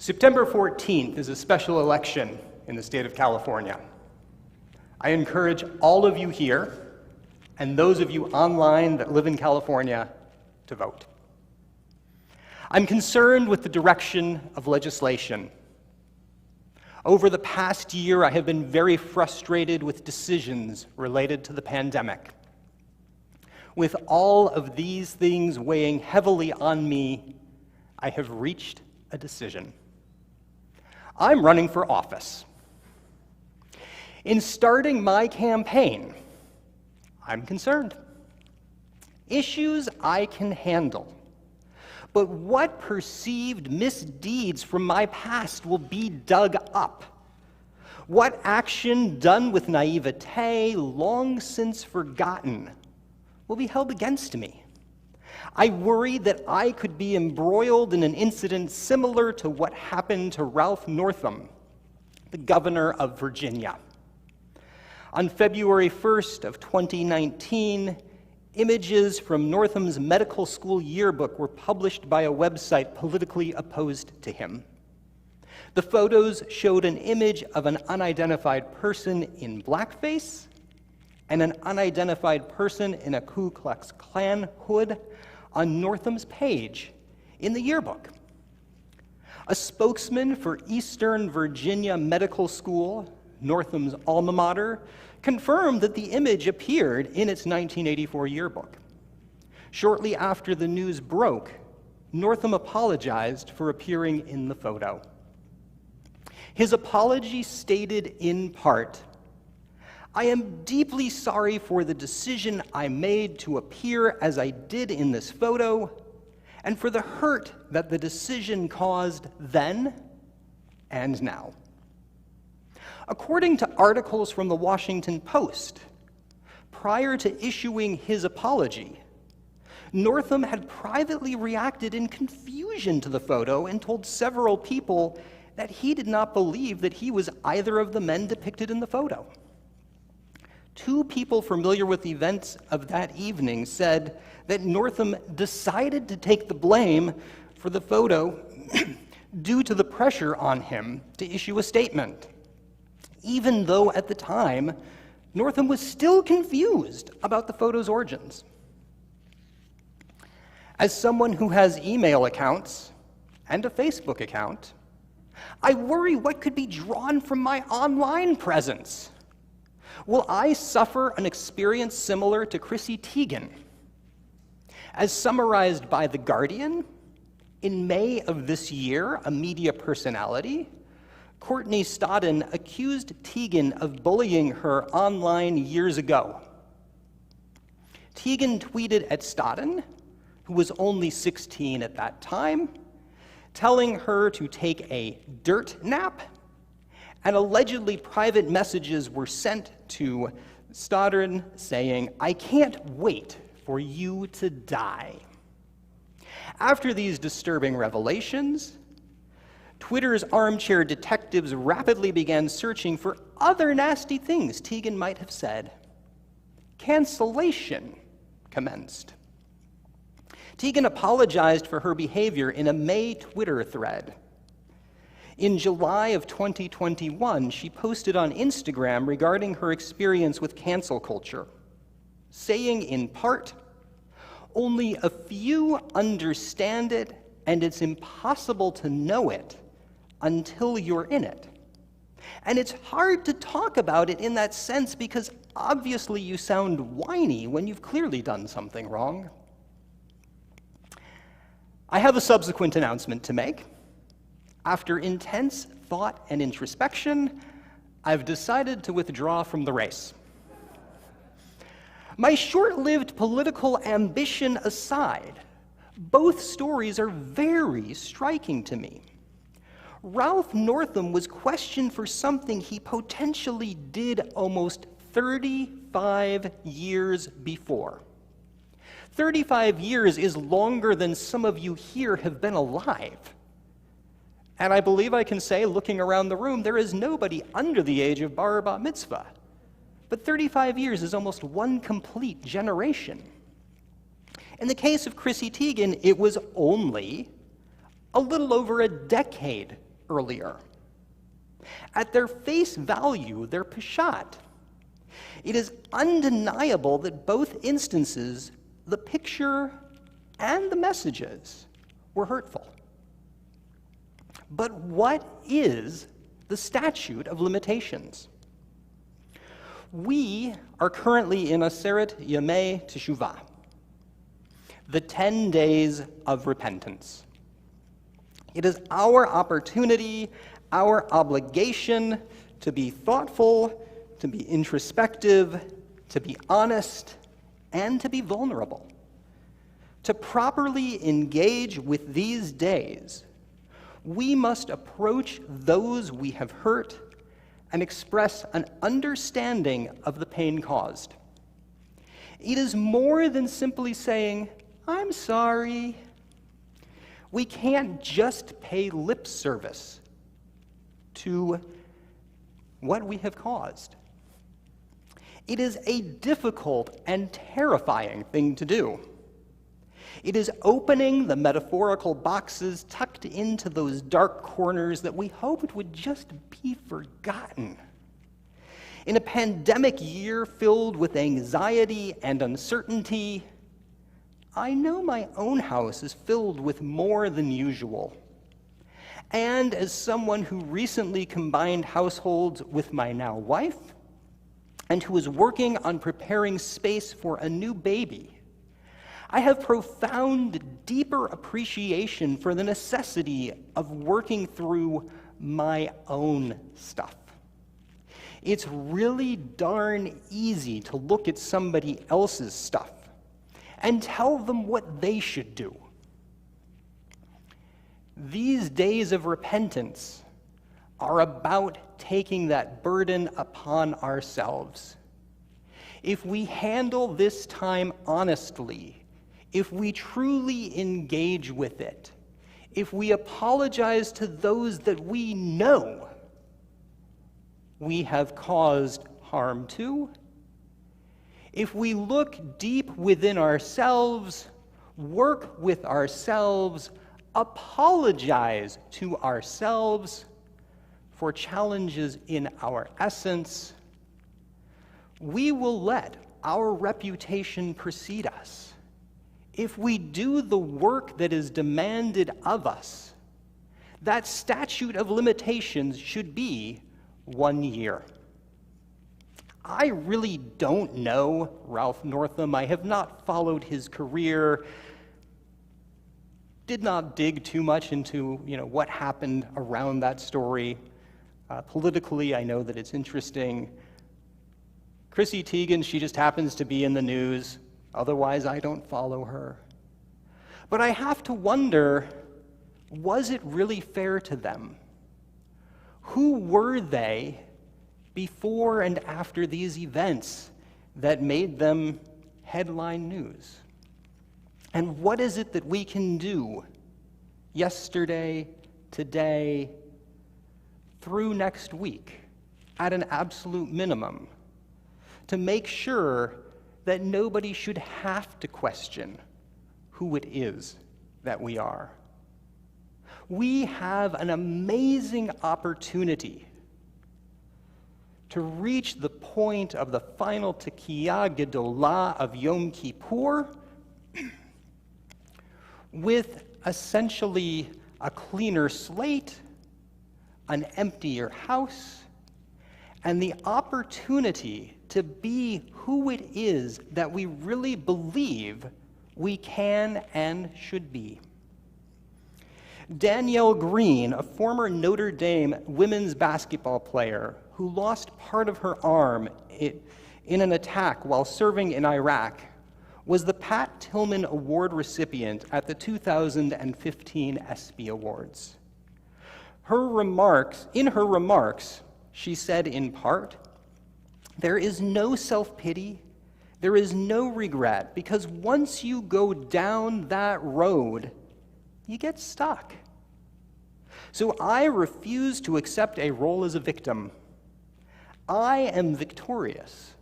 September 14th is a special election in the state of California. I encourage all of you here and those of you online that live in California to vote. I'm concerned with the direction of legislation. Over the past year, I have been very frustrated with decisions related to the pandemic. With all of these things weighing heavily on me, I have reached a decision. I'm running for office. In starting my campaign, I'm concerned. Issues I can handle. But what perceived misdeeds from my past will be dug up? What action done with naivete, long since forgotten, will be held against me? I worry that I could be embroiled in an incident similar to what happened to Ralph Northam, the governor of Virginia. On February 1st of 2019, images from Northam's medical school yearbook were published by a website politically opposed to him. The photos showed an image of an unidentified person in blackface and an unidentified person in a Ku Klux Klan hood on Northam's page in the yearbook. A spokesman for Eastern Virginia Medical School, Northam's alma mater, confirmed that the image appeared in its 1984 yearbook. Shortly after the news broke, Northam apologized for appearing in the photo. His apology stated in part, "I am deeply sorry for the decision I made to appear as I did in this photo, and for the hurt that the decision caused then and now." According to articles from the Washington Post, prior to issuing his apology, Northam had privately reacted in confusion to the photo and told several people that he did not believe that he was either of the men depicted in the photo. Two people familiar with the events of that evening said that Northam decided to take the blame for the photo due to the pressure on him to issue a statement, even though at the time, Northam was still confused about the photo's origins. As someone who has email accounts and a Facebook account, I worry what could be drawn from my online presence. Will I suffer an experience similar to Chrissy Teigen? As summarized by The Guardian, in May of this year, a media personality, Courtney Stodden, accused Teigen of bullying her online years ago. Teigen tweeted at Stodden, who was only 16 at that time, telling her to take a dirt nap, and allegedly private messages were sent to Stodden saying, "I can't wait for you to die." After these disturbing revelations, Twitter's armchair detectives rapidly began searching for other nasty things Teigen might have said. Cancellation commenced. Teigen apologized for her behavior in a May Twitter thread. In July of 2021, she posted on Instagram regarding her experience with cancel culture, saying in part, "Only a few understand it, and it's impossible to know it until you're in it. And it's hard to talk about it in that sense because obviously you sound whiny when you've clearly done something wrong." I have a subsequent announcement to make. After intense thought and introspection, I've decided to withdraw from the race. My short-lived political ambition aside, both stories are very striking to me. Ralph Northam was questioned for something he potentially did almost 35 years before. 35 years is longer than some of you here have been alive. And I believe I can say, looking around the room, there is nobody under the age of bar or bat mitzvah. But 35 years is almost one complete generation. In the case of Chrissy Teigen, it was only a little over a decade earlier. At their face value, they're peshat. It is undeniable that both instances, the picture and the messages, were hurtful. But what is the statute of limitations? We are currently in Aseret Yamei Teshuvah, the 10 days of repentance. It is our opportunity, our obligation to be thoughtful, to be introspective, to be honest, and to be vulnerable. To properly engage with these days, we must approach those we have hurt and express an understanding of the pain caused. It is more than simply saying, "I'm sorry." We can't just pay lip service to what we have caused. It is a difficult and terrifying thing to do. It is opening the metaphorical boxes tucked into those dark corners that we hoped would just be forgotten. In a pandemic year filled with anxiety and uncertainty, I know my own house is filled with more than usual. And as someone who recently combined households with my now wife, and who is working on preparing space for a new baby, I have profound, deeper appreciation for the necessity of working through my own stuff. It's really darn easy to look at somebody else's stuff and tell them what they should do. These days of repentance are about taking that burden upon ourselves. If we handle this time honestly, if we truly engage with it, if we apologize to those that we know we have caused harm to, if we look deep within ourselves, work with ourselves, apologize to ourselves for challenges in our essence, we will let our reputation precede us. If we do the work that is demanded of us, that statute of limitations should be 1 year. I really don't know Ralph Northam. I have not followed his career, did not dig too much into what happened around that story. Politically, I know that it's interesting. Chrissy Teigen, she just happens to be in the news. Otherwise, I don't follow her. But I have to wonder, was it really fair to them? Who were they before and after these events that made them headline news? And what is it that we can do yesterday, today, through next week, at an absolute minimum, to make sure that nobody should have to question who it is that we are? We have an amazing opportunity to reach the point of the final Tekiyah Gedolah of Yom Kippur with essentially a cleaner slate, an emptier house, and the opportunity to be who it is that we really believe we can and should be. Danielle Green, a former Notre Dame women's basketball player who lost part of her arm in an attack while serving in Iraq, was the Pat Tillman Award recipient at the 2015 ESPY Awards. In her remarks, she said in part, "There is no self-pity, there is no regret, because once you go down that road, you get stuck. So I refuse to accept a role as a victim. I am victorious.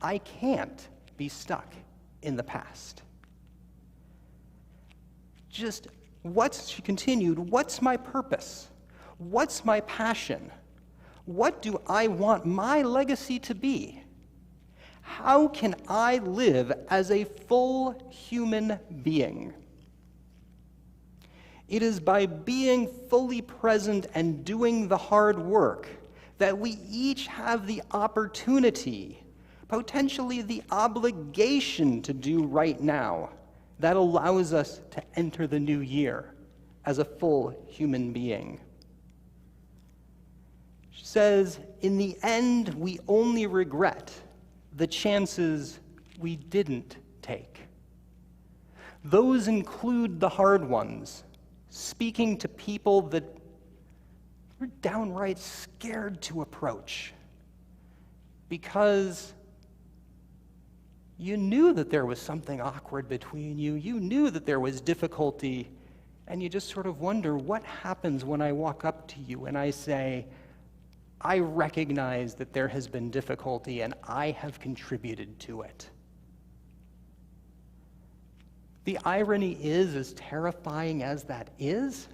I can't be stuck in the past." She continued, "What's my purpose? What's my passion? What do I want my legacy to be? How can I live as a full human being? It is by being fully present and doing the hard work that we each have the opportunity, potentially the obligation to do right now that allows us to enter the new year as a full human being. She says, in the end, we only regret the chances we didn't take. Those include the hard ones, speaking to people that we're downright scared to approach because you knew that there was something awkward between you, you knew that there was difficulty, and you just sort of wonder, what happens when I walk up to you and I say, I recognize that there has been difficulty and I have contributed to it. The irony is, as terrifying as that is,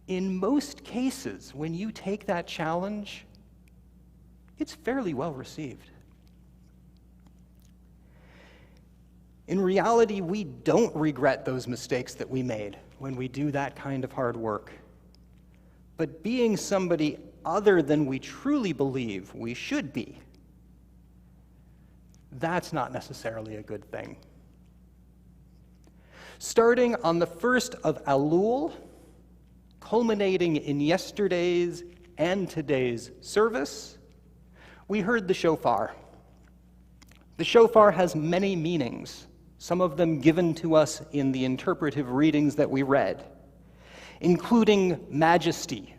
in most cases, when you take that challenge, it's fairly well received. In reality, we don't regret those mistakes that we made when we do that kind of hard work. But being somebody other than we truly believe we should be, that's not necessarily a good thing. Starting on the 1st of Elul, culminating in yesterday's and today's service, we heard the shofar. The shofar has many meanings, some of them given to us in the interpretive readings that we read, including majesty.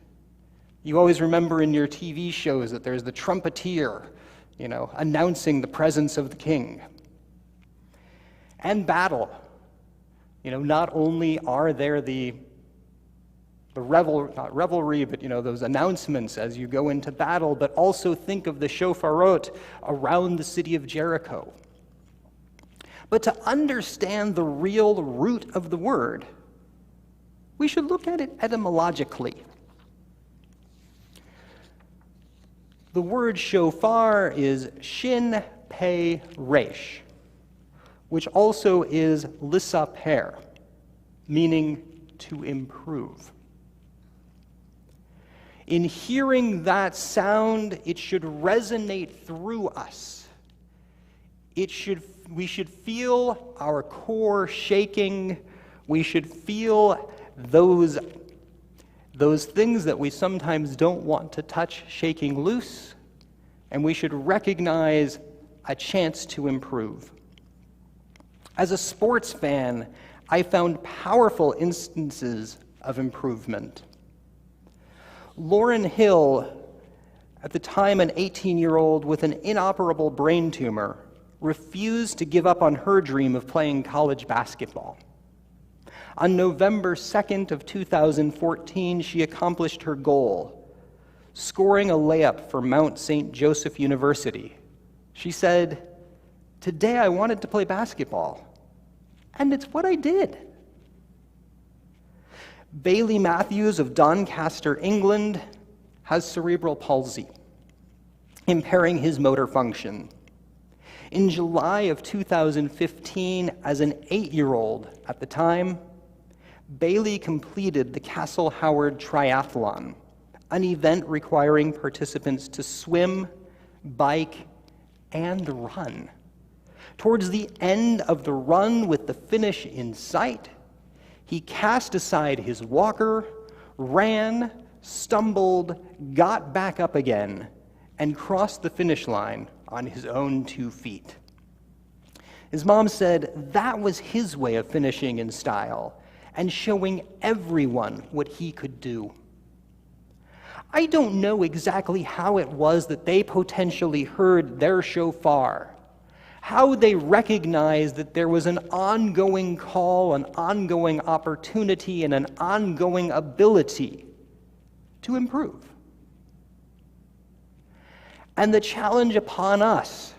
You always remember in your TV shows that there's the trumpeter, announcing the presence of the king. And battle. Not only are there not revelry, but those announcements as you go into battle, but also think of the shofarot around the city of Jericho. But to understand the real root of the word, we should look at it etymologically. The word shofar is shin pei resh, which also is lissaper, meaning to improve. In hearing that sound, it should resonate through us. We should feel our core shaking. We should feel those things that we sometimes don't want to touch shaking loose, and we should recognize a chance to improve. As a sports fan, I found powerful instances of improvement. Lauryn Hill, at the time an 18-year-old with an inoperable brain tumor, refused to give up on her dream of playing college basketball. On November 2nd of 2014, she accomplished her goal, scoring a layup for Mount St. Joseph University. She said, "Today I wanted to play basketball, and it's what I did." Bailey Matthews of Doncaster, England, has cerebral palsy, impairing his motor function. In July of 2015, as an 8-year-old at the time, Bailey completed the Castle Howard Triathlon, an event requiring participants to swim, bike, and run. Towards the end of the run, with the finish in sight, he cast aside his walker, ran, stumbled, got back up again, and crossed the finish line on his own 2 feet. His mom said that was his way of finishing in style and showing everyone what he could do. I don't know exactly how it was that they potentially heard their shofar, how they recognized that there was an ongoing call, an ongoing opportunity, and an ongoing ability to improve. And the challenge upon us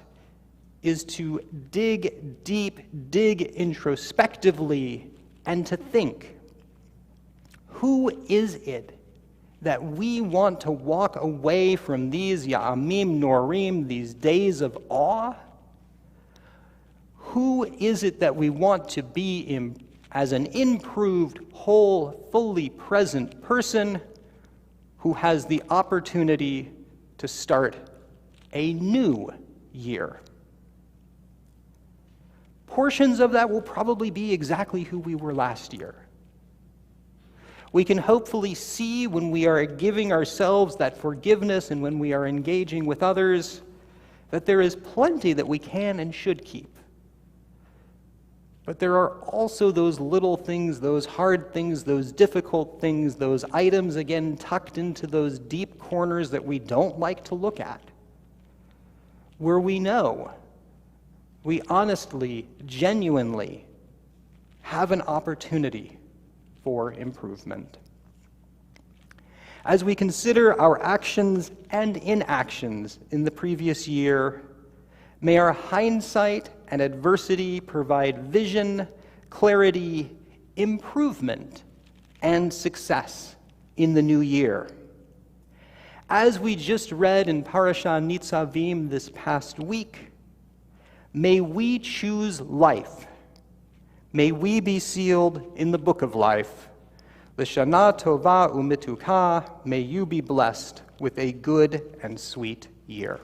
is to dig deep, dig introspectively, and to think, who is it that we want to walk away from these Ya'amim Norim, these days of awe? Who is it that we want to be as an improved, whole, fully present person who has the opportunity to start a new year? Portions of that will probably be exactly who we were last year. We can hopefully see when we are giving ourselves that forgiveness and when we are engaging with others that there is plenty that we can and should keep. But there are also those little things, those hard things, those difficult things, those items, again, tucked into those deep corners that we don't like to look at, where we know we honestly, genuinely have an opportunity for improvement. As we consider our actions and inactions in the previous year, may our hindsight and adversity provide vision, clarity, improvement, and success in the new year. As we just read in Parashah Nitzavim this past week, may we choose life. May we be sealed in the book of life. L'shana tova u'mituka, may you be blessed with a good and sweet year.